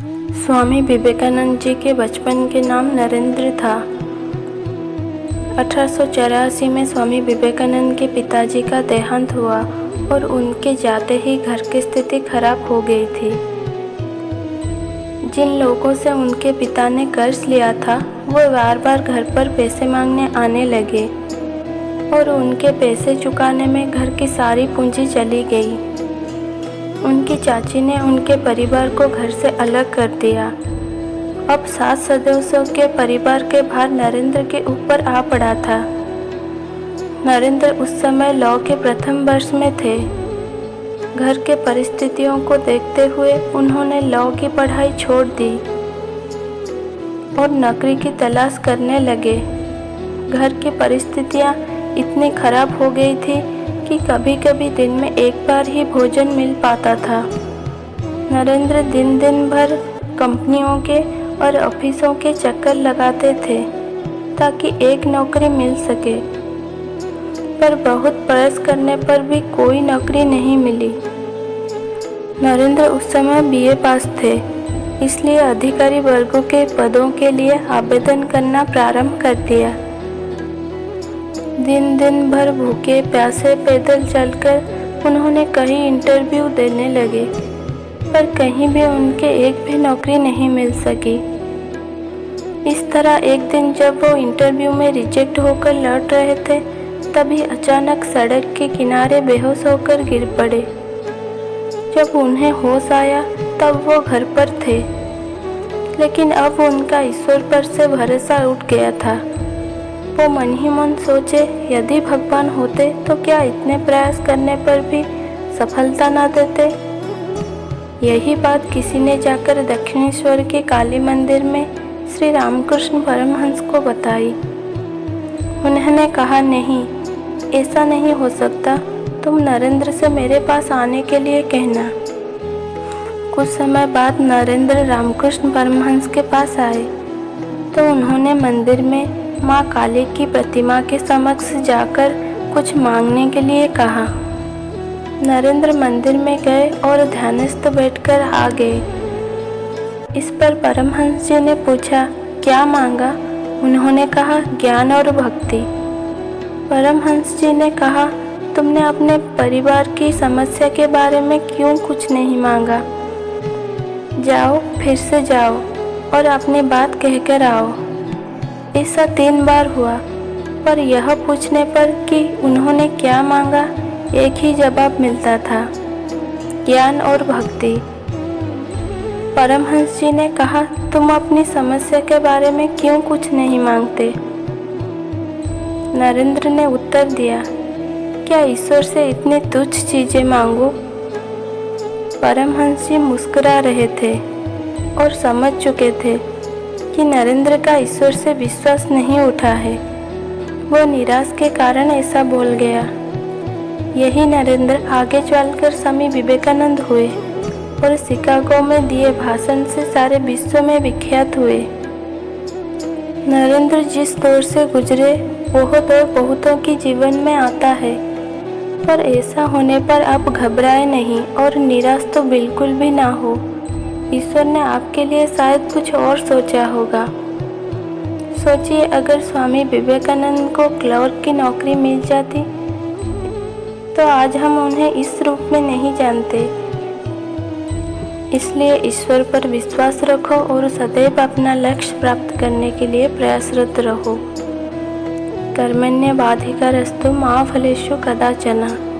स्वामी विवेकानंद जी के बचपन के नाम नरेंद्र था। 1884 में स्वामी विवेकानंद के पिताजी का देहांत हुआ और उनके जाते ही घर की स्थिति खराब हो गई थी। जिन लोगों से उनके पिता ने कर्ज लिया था वो बार बार घर पर पैसे मांगने आने लगे और उनके पैसे चुकाने में घर की सारी पूंजी चली गई। उनकी चाची ने उनके परिवार को घर से अलग कर दिया। अब 7 सदस्यों के परिवार के भार नरेंद्र के ऊपर आ पड़ा था। नरेंद्र उस समय लॉ के प्रथम वर्ष में थे। घर के परिस्थितियों को देखते हुए उन्होंने लॉ की पढ़ाई छोड़ दी और नौकरी की तलाश करने लगे। घर की परिस्थितियां इतनी खराब हो गई थी कि कभी कभी दिन में एक बार ही भोजन मिल पाता था। नरेंद्र दिन भर कंपनियों के और ऑफिसों के चक्कर लगाते थे ताकि एक नौकरी मिल सके, पर बहुत प्रयास करने पर भी कोई नौकरी नहीं मिली। नरेंद्र उस समय बीए पास थे, इसलिए अधिकारी वर्गों के पदों के लिए आवेदन करना प्रारंभ कर दिया। दिन भर भूखे प्यासे पैदल चलकर उन्होंने कई इंटरव्यू देने लगे, पर कहीं भी उनके एक भी नौकरी नहीं मिल सकी। इस तरह एक दिन जब वो इंटरव्यू में रिजेक्ट होकर लौट रहे थे, तभी अचानक सड़क के किनारे बेहोश होकर गिर पड़े। जब उन्हें होश आया तब वो घर पर थे, लेकिन अब उनका ईश्वर पर से भरोसा उठ गया था। वो मन ही मन सोचे, यदि भगवान होते तो क्या इतने प्रयास करने पर भी सफलता न देते। यही बात किसी ने जाकर दक्षिणेश्वर के काली मंदिर में श्री रामकृष्ण परमहंस को बताई। उन्होंने कहा, नहीं, ऐसा नहीं हो सकता, तुम नरेंद्र से मेरे पास आने के लिए कहना। कुछ समय बाद नरेंद्र रामकृष्ण परमहंस के पास आए तो उन्होंने मंदिर में माँ काली की प्रतिमा के समक्ष जाकर कुछ मांगने के लिए कहा। नरेंद्र मंदिर में गए और ध्यानस्थ बैठकर आ गए। इस पर परमहंस जी ने पूछा, क्या मांगा? उन्होंने कहा, ज्ञान और भक्ति। परमहंस जी ने कहा, तुमने अपने परिवार की समस्या के बारे में क्यों कुछ नहीं मांगा? जाओ, फिर से जाओ और अपनी बात कहकर आओ। ऐसा 3 बार हुआ, पर यह पूछने पर कि उन्होंने क्या मांगा, एक ही जवाब मिलता था, ज्ञान और भक्ति। परमहंस जी ने कहा, तुम अपनी समस्या के बारे में क्यों कुछ नहीं मांगते? नरेंद्र ने उत्तर दिया, क्या ईश्वर से इतनी तुच्छ चीजें मांगू? परमहंस जी मुस्कुरा रहे थे और समझ चुके थे कि नरेंद्र का ईश्वर से विश्वास नहीं उठा है। वो निराश के कारण ऐसा बोल गया। यही नरेंद्र आगे चलकर स्वामी विवेकानंद हुए और शिकागो में दिए भाषण से सारे विश्व में विख्यात हुए। नरेंद्र जिस दौर से गुजरे वह दौर बहुतों के जीवन में आता है, पर ऐसा होने पर आप घबराए नहीं और निराश तो बिल्कुल भी ना हो। ईश्वर ने आपके लिए शायद कुछ और सोचा होगा। सोचिए, अगर स्वामी विवेकानंद को क्लर्क की नौकरी मिल जाती तो आज हम उन्हें इस रूप में नहीं जानते। इसलिए ईश्वर पर विश्वास रखो और सदैव अपना लक्ष्य प्राप्त करने के लिए प्रयासरत रहो। कर्मण्येवाधिकारस्तु मा फलेषु कदाचन।